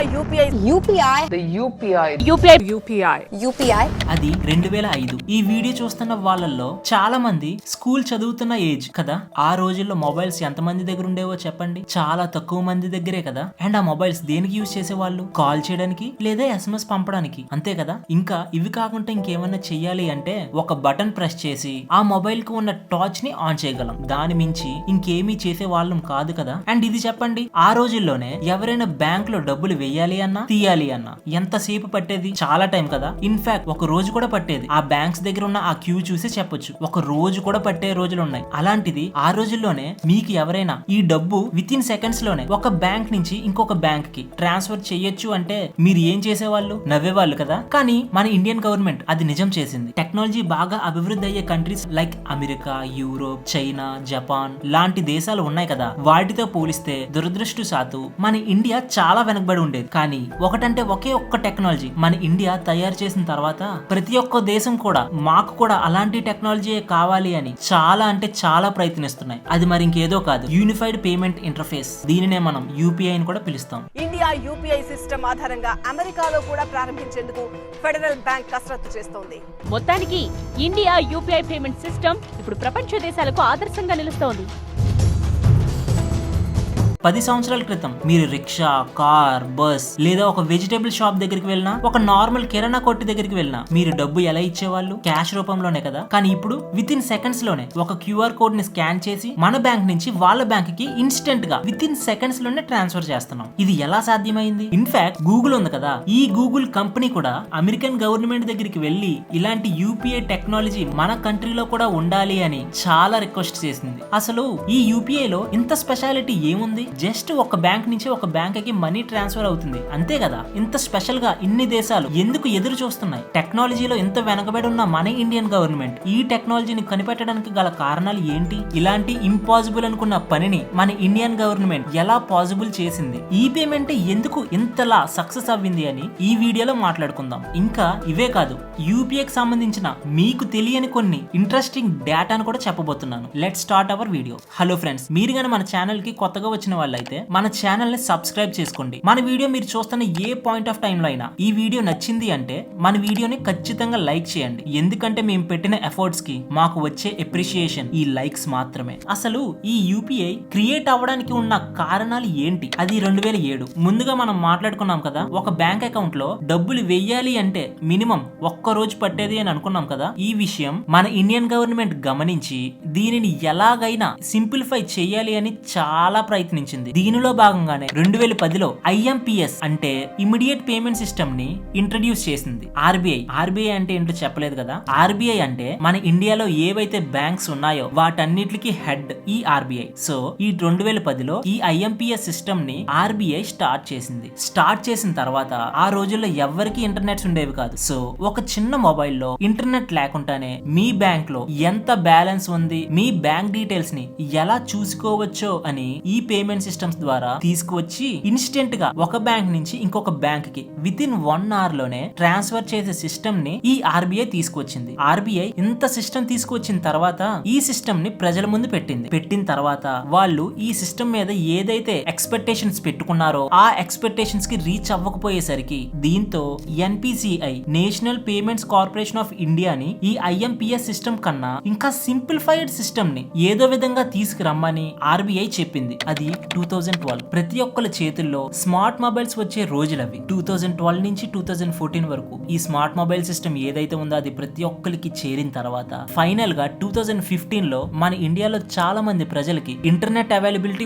UPI అది 2005. ఈ video చూస్తున్న వాళ్ళల్లో చాలా మంది స్కూల్ చదువుతున్న ఏజ్ కదా. ఆ రోజుల్లో మొబైల్స్ ఎంత మంది దగ్గర ఉండేవో చెప్పండి. చాలా తక్కువ మంది దగ్గరే కదా. అండ్ ఆ మొబైల్స్ దేనికి యూజ్ చేసేవాళ్ళు? కాల్ చేయడానికి లేదా SMS పంపడానికి, అంతే కదా. ఇంకా ఇవి కాకుండా ఇంకేమన్నా చెయ్యాలి అంటే ఒక బటన్ ప్రెస్ చేసి ఆ మొబైల్ కు ఉన్న టార్చ్ ని ఆన్ చేయగలం. దాని మించి ఇంకేమీ చేసే వాళ్ళం కాదు కదా. అండ్ ఇది చెప్పండి, ఆ రోజుల్లోనే ఎవరైనా బ్యాంక్ లో డబ్బులు వెయ్యాలి అన్నా తీయాలి అన్నా ఎంతసేపు పట్టేది? చాలా టైం కదా. ఇన్ఫాక్ట్ ఒక రోజు కూడా పట్టేది. ఆ బ్యాంక్స్ దగ్గర ఉన్న ఆ క్యూ చూసి చెప్పొచ్చు, ఒక రోజు కూడా పట్టే రోజులు ఉన్నాయి. అలాంటిది ఆ రోజుల్లోనే మీకు ఎవరైనా ఈ డబ్బు విత్ ఇన్ సెకండ్స్ లోనే ఒక బ్యాంక్ నుంచి ఇంకొక బ్యాంక్ కి ట్రాన్స్ఫర్ చేయొచ్చు అంటే మీరు ఏం చేసేవాళ్ళు? నవ్వేవాళ్ళు కదా. కానీ మన ఇండియన్ గవర్నమెంట్ అది నిజం చేసింది. టెక్నాలజీ బాగా అభివృద్ధి అయ్యే countries like America, Europe, China, Japan లాంటి దేశాలు ఉన్నాయి కదా, వాటితో పోలిస్తే దురదృష్టవశాత్తు మన ఇండియా చాలా వెనకబడి ఉండేది. కానీ ఒకటంటే ఒకే ఒక్క టెక్నాలజీ మన ఇండియా తయారు చేసిన తర్వాత ప్రతి ఒక్క దేశం కూడా మాకు కూడా అలాంటి టెక్నాలజీ కావాలి అని చాలా అంటే చాలా ప్రయత్నిస్తున్నాయి. అది మరి ఇంకేదో కాదు, యూనిఫైడ్ పేమెంట్ ఇంటర్ఫేస్. దీనినే మనం UPI అని కూడా పిలుస్తాం. ఇండియా UPI సిస్టమ్ ఆధారంగా అమెరికాలో కూడా ప్రారంభించేందుకు ఫెడరల్ బ్యాంక్ కసరత్తు చేస్తోంది. మొత్తానికి ఇండియా UPI పేమెంట్ సిస్టమ్ ఇప్పుడు ప్రపంచ దేశాలకు ఆదర్శంగా నిలుస్తోంది. 10 సంవత్సరాల క్రితం మీరు రిక్షా, కార్, బస్ లేదా ఒక వెజిటేబుల్ షాప్ దగ్గరికి వెళ్ళినా, ఒక నార్మల్ కిరాణా కొట్టు దగ్గరికి వెళ్ళినా మీరు డబ్బు ఎలా ఇచ్చేవాళ్ళు? క్యాష్ రూపంలోనే కదా. కానీ ఇప్పుడు విత్ ఇన్ సెకండ్స్ లోనే ఒక QR కోడ్ ని స్కాన్ చేసి మన బ్యాంక్ నుంచి వాళ్ళ బ్యాంక్ కి ఇన్స్టెంట్ గా విత్ ఇన్ సెకండ్స్ లోనే ట్రాన్స్ఫర్ చేస్తున్నాం. ఇది ఎలా సాధ్యమైంది? ఇన్ఫాక్ట్ గూగుల్ ఉంది కదా, ఈ గూగుల్ కంపెనీ కూడా అమెరికన్ గవర్నమెంట్ దగ్గరికి వెళ్లి ఇలాంటి UPI టెక్నాలజీ మన కంట్రీలో కూడా ఉండాలి అని చాలా రిక్వెస్ట్ చేసింది. అసలు ఈ UPI లో ఇంత స్పెషాలిటీ ఏముంది? జస్ట్ ఒక బ్యాంక్ నుంచి ఒక బ్యాంక్ కి మనీ ట్రాన్స్ఫర్ అవుతుంది, అంతే కదా. ఇంత స్పెషల్ గా ఇన్ని దేశాలు ఎందుకు ఎదురు చూస్తున్నాయి? టెక్నాలజీలో ఇంత వెనకబడి ఉన్న మన ఇండియన్ గవర్నమెంట్ ఈ టెక్నాలజీని కనిపెట్టడానికి గల కారణాలు ఏంటి? ఇలాంటి ఇంపాసిబుల్ అనుకున్న పనిని మన ఇండియన్ గవర్నమెంట్ ఎలా పాసిబుల్ చేసింది? ఈ పేమెంట్ ఎందుకు ఇంతలా సక్సెస్ అవ్వింది అని ఈ వీడియోలో మాట్లాడుకుందాం. ఇంకా ఇవే కాదు, UPIకి సంబంధించిన మీకు తెలియని కొన్ని ఇంట్రెస్టింగ్ డేటాను కూడా చెప్పబోతున్నాను. Let's start our video. Hello friends, మీరు గాని మన ఛానల్ కి కొత్తగా వచ్చిన వాళ్ళైతే మన ఛానల్ ని సబ్స్క్రైబ్ చేసుకోండి. మన వీడియో మీరు చూస్తున్న ఏ పాయింట్ ఆఫ్ టైం లో అయినా ఈ వీడియో నచ్చింది అంటే మన వీడియోని ఖచ్చితంగా లైక్ చేయండి. ఎందుకంటే మేము పెట్టిన ఎఫర్ట్స్ కి మాకు వచ్చే అప్రిషియేషన్ ఈ లైక్స్ మాత్రమే. అసలు ఈ UPI క్రియేట్ అవ్వడానికి ఉన్న కారణాలు ఏంటి? అది 2007. ముందుగా మనం మాట్లాడుకున్నాం కదా, ఒక బ్యాంక్ అకౌంట్ లో డబ్బులు వెయ్యాలి అంటే మినిమం ఒక్క రోజు పట్టేది అని అనుకున్నాం కదా. ఈ విషయం మన ఇండియన్ గవర్నమెంట్ గమనించి దీనిని ఎలాగైనా సింప్లిఫై చేయాలి అని చాలా ప్రయత్నించింది. దీనిలో భాగంగానే 2010లో IMPS అంటే ఇమిడియట్ పేమెంట్ సిస్టమ్ ని ఇంట్రడ్యూస్ చేసింది RBI అంటే ఏంటో చెప్పలేదు కదా. RBI అంటే మన ఇండియాలో ఏవైతే బ్యాంక్స్ ఉన్నాయో వాటన్నిటికి హెడ్ ఈ RBI. సో ఈ 2010లో ఈ IMPS సిస్టమ్ ని RBI స్టార్ట్ చేసింది. స్టార్ట్ చేసిన తర్వాత ఆ రోజుల్లో ఎవరికి ఇంటర్నెట్స్ ఉండేవి కాదు. సో ఒక చిన్న మొబైల్లో ఇంటర్నెట్ లేకుండానే మీ బ్యాంక్ లో ఎంత బ్యాలెన్స్ ఉంది, మీ బ్యాంక్ డీటెయిల్స్ ని ఎలా చూసుకోవచ్చో అని ఈ పేమెంట్ సిస్టమ్స్ ద్వారా తీసుకువచ్చి ఇన్స్టెంట్ గా ఒక బ్యాంక్ నుంచి ఇంకొక బ్యాంక్ కి విత్ ఇన్ 1 hour లోనే ట్రాన్స్ఫర్ చేసే సిస్టమ్ ని ఈ RBI తీసుకొచ్చింది. RBI ఇంత సిస్టమ్ తీసుకొచ్చిన తర్వాత ఈ సిస్టమ్ ని ప్రజల ముందు పెట్టిన తర్వాత వాళ్ళు ఈ సిస్టమ్ మీద ఏదైతే ఎక్స్పెక్టేషన్స్ పెట్టుకున్నారో ఆ ఎక్స్పెక్టేషన్స్ కి రీచ్ అవ్వకపోయేసరికి దీంతో NPCI national payments corporation of ఇండియాని ఈ IMPS సిస్టమ్ కన్నా ఇంకా సింప్లిఫైడ్ సిస్టమ్ ని ఏదో విధంగా తీసుకురమ్మని RBI చెప్పింది. అది 2012. ప్రతి ఒక్కరి చేతుల్లో స్మార్ట్ మొబైల్స్ వచ్చే రోజులు అవి. 2012 నుంచి 2014 వరకు ఈ స్మార్ట్ మొబైల్ సిస్టమ్ ఏదైతే ఉందో అది ప్రతి ఒక్కరికి చేరిన తర్వాత ఫైనల్ గా 2015 లో మన ఇండియాలో చాలా మంది ప్రజలకి ఇంటర్నెట్ అవైలబిలిటీ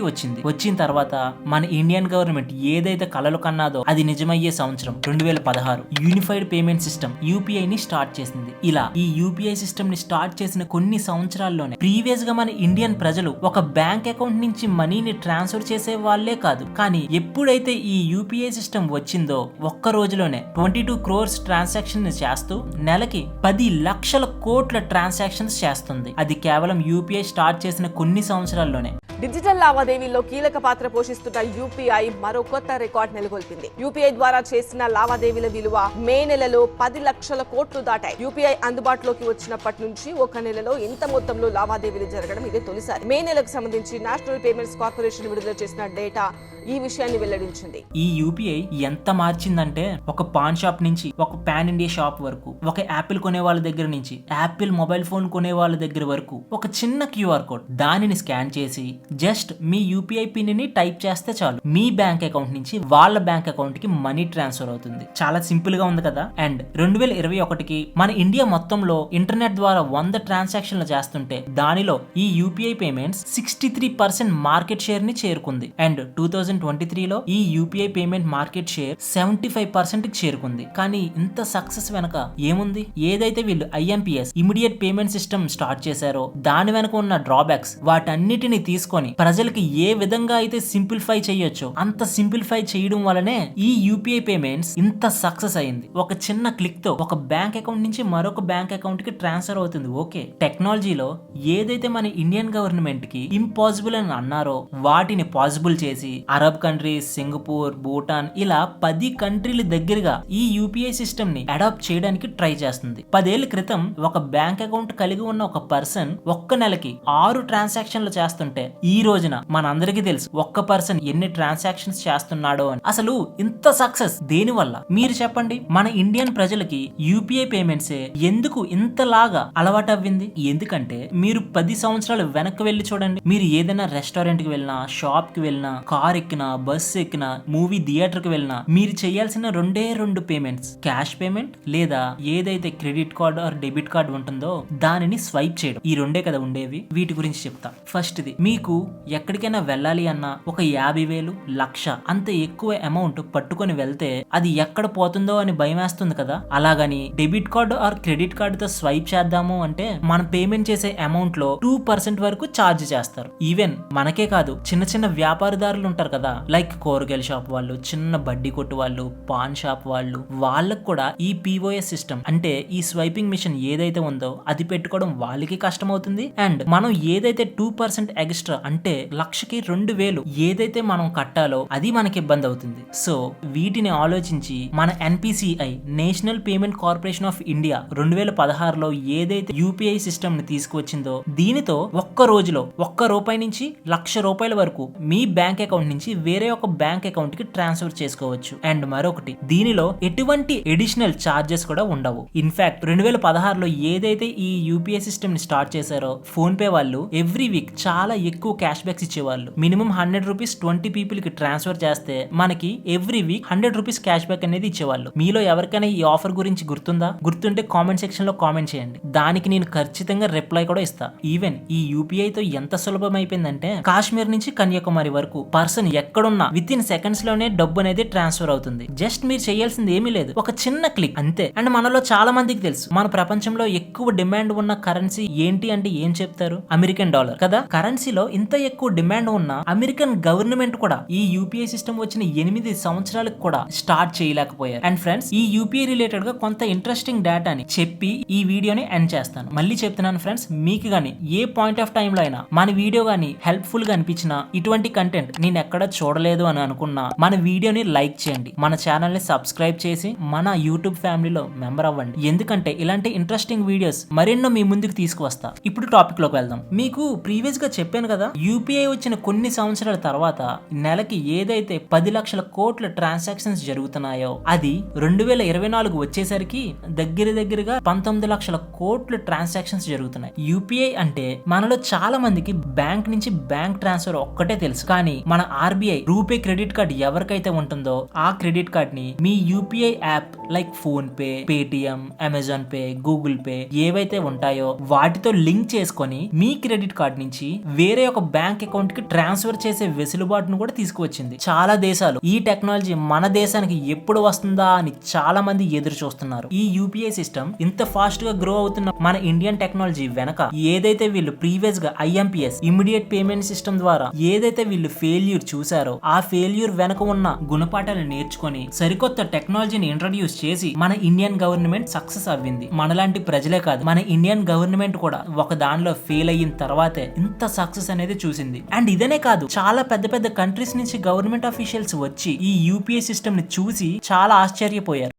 వచ్చిన తర్వాత మన ఇండియన్ గవర్నమెంట్ ఏదైతే కలలు కన్నాదో అది నిజమయ్యే సంవత్సరం 2016 యూనిఫైడ్ పేమెంట్ సిస్టమ్ UPI ని స్టార్ట్ చేసింది. ఇలా ఈ UPI సిస్టమ్ ని స్టార్ట్ చేసిన కొన్ని సంవత్సరాల్లోనే ప్రీవియస్ గా మన ఇండియన్ ప్రజలు ఒక బ్యాంక్ అకౌంట్ నుంచి మనీని ట్రాన్స్ఫర్ చేసే వాళ్ళే కాదు, కానీ ఎప్పుడైతే ఈ UPI సిస్టమ్ వచ్చిందో ఒక్క రోజులోనే 22 crores ట్రాన్సాక్షన్ చేస్తూ నెలకి 10 లక్షల కోట్ల ట్రాన్సాక్షన్స్ చేస్తుంది. అది కేవలం UPI స్టార్ట్ చేసిన కొన్ని సంవత్సరాల్లోనే. డిజిటల్ లావాదేవీల్లో కీలక పాత్ర పోషిస్తున్న యూపీఐ మరో కొత్త రికార్డ్ నెలకొల్పింది. యూపీఐ ద్వారా చేసిన లావాదేవీల విలువ మే నెలలో 10 లక్షల కోట్లు దాటాయి. యూపీఐ అందుబాటులోకి వచ్చినప్పటి నుంచి ఒక నెలలో ఇంత మొత్తంలో లావాదేవీలు జరగడం ఇదే తొలిసారి. మే నెలకు సంబంధించి నేషనల్ పేమెంట్స్ కార్పొరేషన్ విడుదల చేసిన డేటా ఈ విషయాన్ని వెల్లడించింది. ఈ యూపీఐ ఎంత మార్చిందంటే ఒక పాన్ షాప్ నుంచి ఒక పాన్ ఇండియా షాప్ వరకు, ఒక యాపిల్ కొనే వాళ్ళ దగ్గర నుంచి యాపిల్ మొబైల్ ఫోన్ కొనే వాళ్ళ దగ్గర వరకు ఒక చిన్న క్యూఆర్ కోడ్ దానిని స్కాన్ చేసి జస్ట్ మీ యూపీఐ పిన్ ని టైప్ చేస్తే చాలు మీ బ్యాంక్ అకౌంట్ నుంచి వాళ్ళ బ్యాంక్ అకౌంట్ కి మనీ ట్రాన్స్ఫర్ అవుతుంది. చాలా సింపుల్ గా ఉంది కదా. అండ్ 2021కి మన ఇండియా మొత్తంలో ఇంటర్నెట్ ద్వారా 100 ట్రాన్సాక్షన్లు చేస్తుంటే దానిలో ఈ యూపీఐ పేమెంట్స్ 63% మార్కెట్ షేర్ ని చేరుకుంది. అండ్ 2023లో ఈ యూపీఐ పేమెంట్ మార్కెట్ షేర్ 75% కి చేరుకుంది. కానీ ఇంత సక్సెస్ వెనక ఏముంది? ఏదైతే వీళ్ళు IMPS immediate payment system start చేశారో దాని వెనక ఉన్న డ్రాబ్యాక్స్ వాటన్నిటిని తీసుకొని ప్రజలకి ఏ విధంగా అయితే సింప్లిఫై చేయొచ్చో అంత సింప్లిఫై చేయడం వల్లనే ఈ యూపీఐ పేమెంట్స్ ఇంత సక్సెస్ అయింది. ఒక చిన్న క్లిక్ తో ఒక బ్యాంక్ అకౌంట్ నుంచి మరొక బ్యాంక్ అకౌంట్ కి ట్రాన్స్ఫర్ అవుతుంది. ఓకే, టెక్నాలజీలో ఏదైతే మన ఇండియన్ గవర్నమెంట్ కి ఇంపాసిబుల్ అని అన్నారో వాటిని పాసిబుల్ చేసి అరబ్ కంట్రీస్, సింగపూర్, భూటాన్ ఇలా 10 కంట్రీల దగ్గరగా ఈ యూపీఐ సిస్టమ్ ని అడాప్ట్ చేయడానికి ట్రై చేస్తుంది. 10 ఏళ్ల క్రితం ఒక బ్యాంక్ అకౌంట్ కలిగి ఉన్న ఒక పర్సన్ ఒక్క నెలకి 6 ట్రాన్సాక్షన్లు చేస్తుంటే ఈ రోజున మనందరికీ తెలుసు ఒక్క పర్సన్ ఎన్ని ట్రాన్సాక్షన్స్ చేస్తున్నాడో అని. అసలు ఇంత సక్సెస్ దేని వల్ల మీరు చెప్పండి? మన ఇండియన్ ప్రజలకి యూపీఐ పేమెంట్స్ ఎందుకు ఇంతలాగా అలవాటు అవ్వింది? ఎందుకంటే మీరు 10 సంవత్సరాలు వెనక్కి వెళ్ళి చూడండి. మీరు ఏదైనా రెస్టారెంట్ కి వెళ్ళినా, షాప్ కి వెళ్ళినా, కార్ ఎక్కినా, బస్ ఎక్కినా, మూవీ థియేటర్ కి వెళ్ళినా మీరు చేయాల్సిన 2 పేమెంట్స్, క్యాష్ పేమెంట్ లేదా ఏదైతే credit card or debit card ఉంటుందో దానిని స్వైప్ చేయడం. ఈ 2 కదా ఉండేవి. వీటి గురించి చెప్తా. ఫస్ట్ ది, మీకు ఎక్కడికైనా వెళ్ళాలి అన్నా ఒక 50,000, 1,00,000 అంత ఎక్కువ అమౌంట్ పట్టుకొని వెళ్తే అది ఎక్కడ పోతుందో అని భయం వేస్తుంది కదా. అలాగని debit card or credit card తో స్వైప్ చేద్దాము అంటే మనం పేమెంట్ చేసే అమౌంట్ లో 2% వరకు ఛార్జ్ చేస్తారు. ఈవెన్ మనకే కాదు, చిన్న చిన్న వ్యాపారదారులు ఉంటారు కదా, లైక్ కూరగాయల షాప్ వాళ్ళు, చిన్న బడ్డీ కొట్టు వాళ్ళు, పాన్ షాప్ వాళ్ళు, వాళ్ళకు కూడా ఈ పిఓఎస్ సిస్టమ్ అంటే ఈ స్వైపింగ్ మిషన్ ఏదైతే ఉందో అది పెట్టుకోవడం వాళ్ళకి కష్టం అవుతుంది. అండ్ మనం ఏదైతే 2% ఎక్స్ట్రా అంటే 1,00,000కి 2,000 ఏదైతే మనం కట్టాలో అది మనకి ఇబ్బంది అవుతుంది. సో వీటిని ఆలోచించి మన NPCI national payment corporation of India 2016లో ఏదైతే యూపీఐ సిస్టమ్ ని తీసుకువచ్చిందో దీనితో ఒక్క రోజులో ₹1 నుంచి ₹1,00,000 వరకు మీ బ్యాంక్ అకౌంట్ నుంచి వేరే ఒక బ్యాంక్ అకౌంట్ కి ట్రాన్స్ఫర్ చేసుకోవచ్చు. అండ్ మరొకటి, దీనిలో ఎటువంటి ఎడిషనల్ చార్జెస్ కూడా ఉండవు. ఇన్ఫాక్ట్ 2016లో ఏదైతే ఈ యూపీఐ సిస్టమ్ ని స్టార్ట్ చేశారో ఫోన్ పే వాళ్ళు ఎవ్రీ వీక్ చాలా ఎక్కువ క్యాష్ బ్యాక్స్ ఇచ్చేవాళ్ళు. మినిమం ₹100 20 పీపుల్ కి ట్రాన్స్ఫర్ చేస్తే మనకి ఎవ్రీ వీక్ ₹100 క్యాష్ బ్యాక్ అనేది ఇచ్చేవాళ్ళు. మీలో ఎవరికైనా ఈ ఆఫర్ గురించి గుర్తుందా? గుర్తుంటే కామెంట్ సెక్షన్ లో కామెంట్ చేయండి. దానికి నేను ఖచ్చితంగా రిప్లై కూడా ఇస్తా. ఈవెన్ ఈ యూపీఐ తో ఎంత సులభం అయిపోయిందంటే కాశ్మీర్ నుంచి కన్యాకుమారి వరకు పర్సన్ ఎక్కడున్నా విత్ ఇన్ సెకండ్స్ లోనే డబ్బు అనేది ట్రాన్స్ఫర్ అవుతుంది. జస్ట్ మీరు చేయాల్సింది ఏమీ లేదు, ఒక చిన్న క్లిక్ అంతే. అండ్ మనలో చాలా మందికి తెలుసు మన ప్రపంచంలో ఎక్కువ డిమాండ్ ఉన్న కరెన్సీ ఏంటి అంటే ఏం చెప్తారు? అమెరికన్ డాలర్ కదా. కరెన్సీలో ఇంత ఎక్కువ డిమాండ్ ఉన్న అమెరికన్ గవర్నమెంట్ కూడా ఈ యూపీఐ సిస్టమ్ వచ్చిన 8 సంవత్సరాలకు కూడా స్టార్ట్ చేయలేకపోయారు. అండ్ ఫ్రెండ్స్, ఈ యూపీఐ రిలేటెడ్ గా కొంత ఇంట్రెస్టింగ్ డేటాని చెప్పి ఈ వీడియోని ఎండ్ చేస్తాను. మళ్ళీ చెప్తున్నాను ఫ్రెండ్స్, మీకు గానీ ఏ పాయింట్ ఆఫ్ టైం లో అయినా మన వీడియో గానీ హెల్ప్ఫుల్ గా అనిపించినా, ఇటువంటి కంటెంట్ నేను ఎక్కడ చూడలేదు అని అనుకున్నా మన వీడియోని లైక్ చేయండి, మన ఛానల్ ని సబ్స్క్రైబ్ చేసి మన యూట్యూబ్ ఫ్యామిలీలో మెంబర్ అవ్వండి. ఎందుకంటే ఇలాంటి ఇంట్రెస్టింగ్ వీడియోస్ మరెన్నో మీ ముందుకు తీసుకువస్తా. ఇప్పుడు టాపిక్ లోకి వెళ్దాం. మీకు ప్రీవియస్ గా చెప్పాను కదా, యూపీఐ వచ్చిన కొన్ని సంవత్సరాల తర్వాత నెలకి ఏదైతే 10 లక్షల కోట్ల ట్రాన్సాక్షన్స్ జరుగుతున్నాయో అది 2024 వచ్చేసరికి దగ్గరగా 19 లక్షల కోట్ల ట్రాన్సాక్షన్స్ జరుగుతున్నాయి. యూపీఐ అంటే మనలో చాలా మందికి బ్యాంక్ నుంచి బ్యాంక్ ట్రాన్స్ఫర్ ఒక్కటే తెలుసు. కానీ మన ఆర్బీఐ రూపే క్రెడిట్ కార్డ్ ఎవరికైతే ఉంటుందో ఆ క్రెడిట్ కార్డ్ ని మీ UPI app like PhonePe, Paytm, Amazon pay, Google pay ఏవైతే ఉంటాయో వాటితో లింక్ చేసుకొని మీ క్రెడిట్ కార్డ్ నుంచి వేరే ఒక బ్యాంక్ అకౌంట్ కి ట్రాన్స్ఫర్ చేసే వెసులుబాటును కూడా తీసుకువచ్చింది. చాలా దేశాలు ఈ టెక్నాలజీ మన దేశానికి ఎప్పుడు వస్తుందా అని చాలా మంది ఎదురు చూస్తున్నారు. ఈ యూపీఐ సిస్టమ్ ఇంత ఫాస్ట్ గా గ్రో అవుతున్న మన ఇండియన్ టెక్నాలజీ వెనక ఏదైతే వీళ్ళు ప్రీవియస్ గా ఐఎంపీఎస్ ఇమిడియట్ పేమెంట్ సిస్టమ్ ద్వారా ఏదైతే వీళ్ళు ఫెయిల్యూర్ చూసారో ఆ ఫెయిల్యూర్ వెనక ఉన్న గుణపాఠాలను నేర్చుకొని సరికొత్త టెక్నాలజీని ఇంట్రడ్యూస్ చేసి మన ఇండియన్ గవర్నమెంట్ సక్సెస్ అవ్వింది. మనలాంటి ప్రజలే కాదు, మన ఇండియన్ గవర్నమెంట్ కూడా ఒక దానిలో ఫెయిల్ అయిన తర్వాతే ఇంత సక్సెస్ అనేది అనేది చూసింది. అండ్ ఇదనే కాదు, చాలా పెద్ద పెద్ద కంట్రీస్ నుంచి గవర్నమెంట్ అఫీషియల్స్ వచ్చి ఈ యూపీఐ సిస్టమ్ ని చూసి చాలా ఆశ్చర్యపోయారు.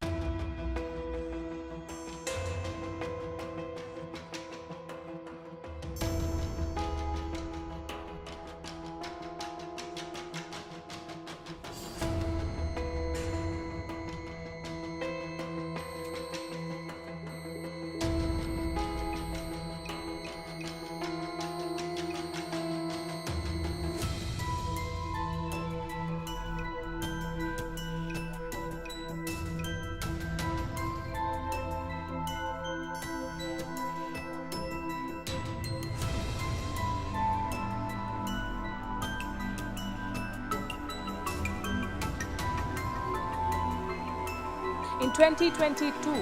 In 2022,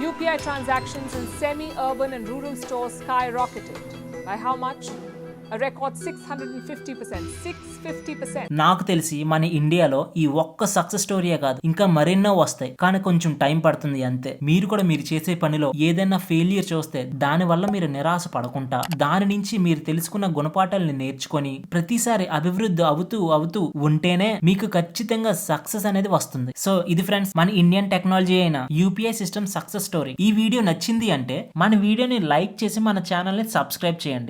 UPI transactions in semi-urban and rural stores skyrocketed. By how much? A record 650%. 650%. నాకు తెలిసి మన ఇండియాలో ఈ ఒక్క సక్సెస్ స్టోరీయే కాదు, ఇంకా మరెన్నో వస్తాయి, కానీ కొంచెం టైం పడుతుంది అంతే. మీరు కూడా మీరు చేసే పనిలో ఏదైనా ఫెయిలియర్ చూస్తే దాని వల్ల మీరు నిరాశ పడకుండా దాని నుంచి మీరు తెలుసుకున్న గుణపాఠాలను నేర్చుకొని ప్రతిసారి అభివృద్ధి అవుతూ ఉంటేనే మీకు ఖచ్చితంగా సక్సెస్ అనేది వస్తుంది. సో ఇది ఫ్రెండ్స్ మన ఇండియన్ టెక్నాలజీ అయిన యూపీఐ సిస్టమ్ సక్సెస్ స్టోరీ. ఈ వీడియో నచ్చింది అంటే మన వీడియోని లైక్ చేసి మన ఛానల్ ని సబ్స్క్రైబ్ చేయండి.